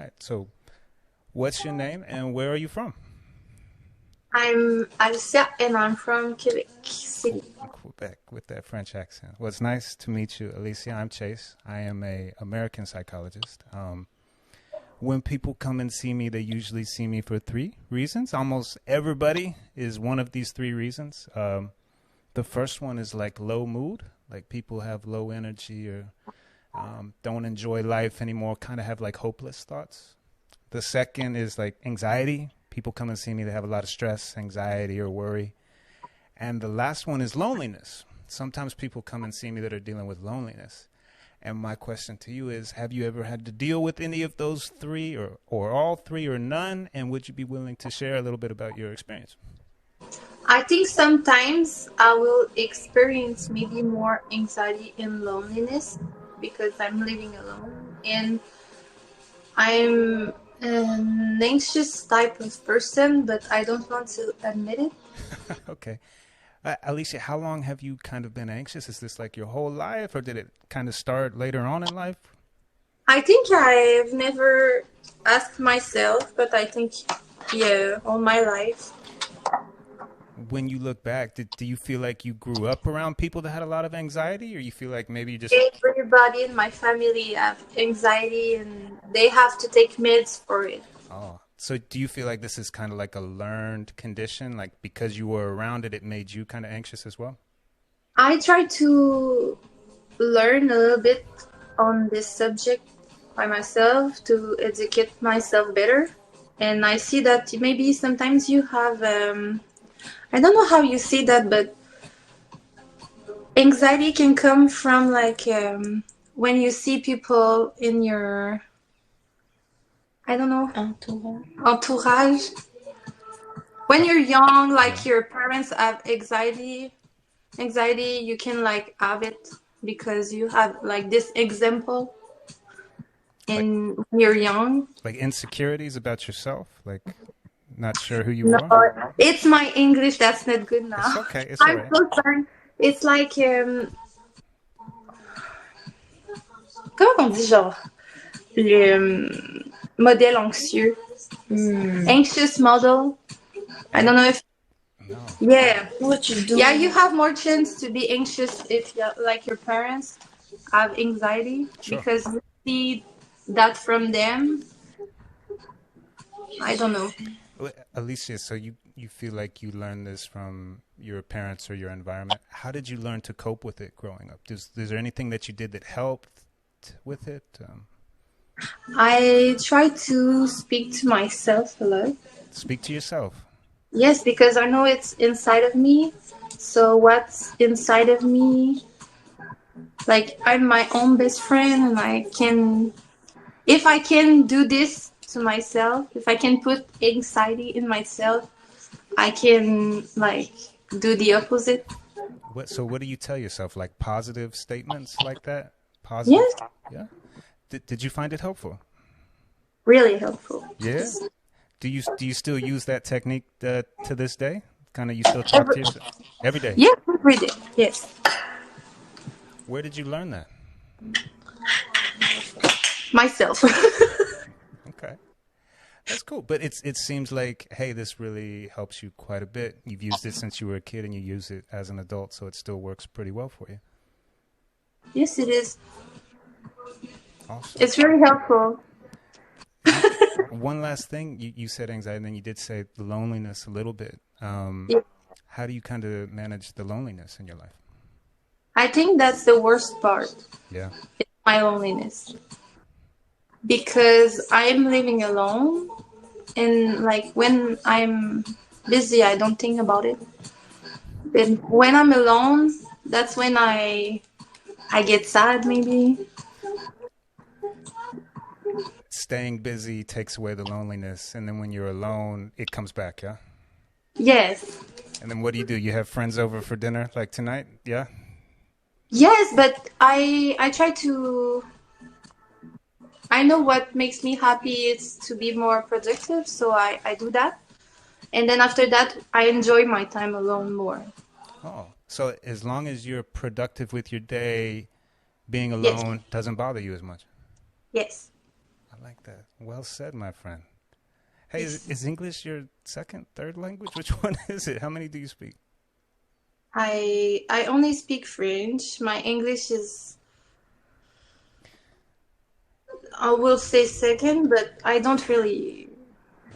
right. So what's your name and where are you from? I'm Alicia and I'm from Quebec City. Quebec with that French accent. Well, it's nice to meet you, Alicia. I'm Chase. I am a American psychologist. When people come and see me, they usually see me for three reasons. Almost everybody is one of these three reasons. The first one is like low mood, like people have low energy or don't enjoy life anymore, kind of have like hopeless thoughts. The second is like anxiety. People come and see me, they have a lot of stress, anxiety, or worry. And the last one is loneliness. Sometimes people come and see me that are dealing with loneliness. And my question to you is, have you ever had to deal with any of those three or all three or none? And would you be willing to share a little bit about your experience? I think sometimes I will experience maybe more anxiety and loneliness because I'm living alone and I'm an anxious type of person, but I don't want to admit it. Okay. Alicia, how long have you kind of been anxious? Is this like your whole life or did it kind of start later on in life? I think I've never asked myself, but I think, yeah, all my life. When you look back, do you feel like you grew up around people that had a lot of anxiety or you feel like maybe you just... Everybody in my family have anxiety and they have to take meds for it. Oh, so do you feel like this is kind of like a learned condition? Like because you were around it, it made you kind of anxious as well? I try to learn a little bit on this subject by myself to educate myself better. And I see that maybe sometimes you have, I don't know how you see that, but anxiety can come from like when you see people in your, I don't know, entourage. When you're young, like your parents have anxiety, you can like have it because you have like this example Like in when you're young. like insecurities about yourself, like not sure who you No, are? it's my English that's not good It's now. okay. It's all I'm right. so sorry. It's like comment on dit genre le modèle anxieux, anxious model. I don't know if No. yeah. What you do? Yeah, you have more chance to be anxious if you like your parents have anxiety Sure. because you see that from them. I don't know. Alicia, so you feel like you learned this from your parents or your environment. How did you learn to cope with it growing up? Is there anything that you did that helped with it? I try to speak to myself a lot. Speak to yourself. Yes, because I know it's inside of me. So what's inside of me, like I'm my own best friend and I can, if I can do this to myself, if I can put anxiety in myself, I can like do the opposite. So what do you tell yourself? Like positive statements like that? Positive? Yes, Yeah. Did you find it helpful? really helpful. Yeah. Do you still use that technique to this day? Kind of you still talk Every, to yourself every day. yeah, every day. Yes, Where did you learn that? myself. Okay. That's cool. But it seems like, hey, this really helps you quite a bit. You've used it since you were a kid and you use it as an adult, so it still works pretty well for you. Yes, it is. Awesome. It's very helpful. You, one last thing, you said anxiety, and then you did say the loneliness a little bit. Yeah. How do you kind of manage the loneliness in your life? I think that's the worst part. Yeah. It's my loneliness because I'm living alone, and like when I'm busy, I don't think about it. And when I'm alone, that's when I get sad maybe. Staying busy takes away the loneliness, and then when you're alone, it comes back, yeah? Yes. And then what do? You have friends over for dinner like tonight? Yeah? Yes, but I try to, I know what makes me happy is to be more productive, so I do that. And then after that, I enjoy my time alone more. Oh, so as long as you're productive with your day, being Yes. alone doesn't bother you as much. Yes. I like that. Well said, my friend. Hey, is English your second, third language? Which one is it? How many do you speak? I only speak French. My English is, I will say second, but I don't really.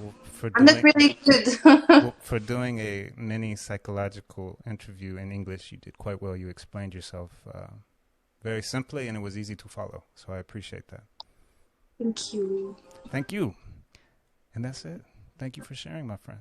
Well, I'm not really good. for doing a mini psychological interview in English, you did quite well. You explained yourself very simply, and it was easy to follow. So I appreciate that. Thank you. Thank you. And that's it. Thank you for sharing, my friend.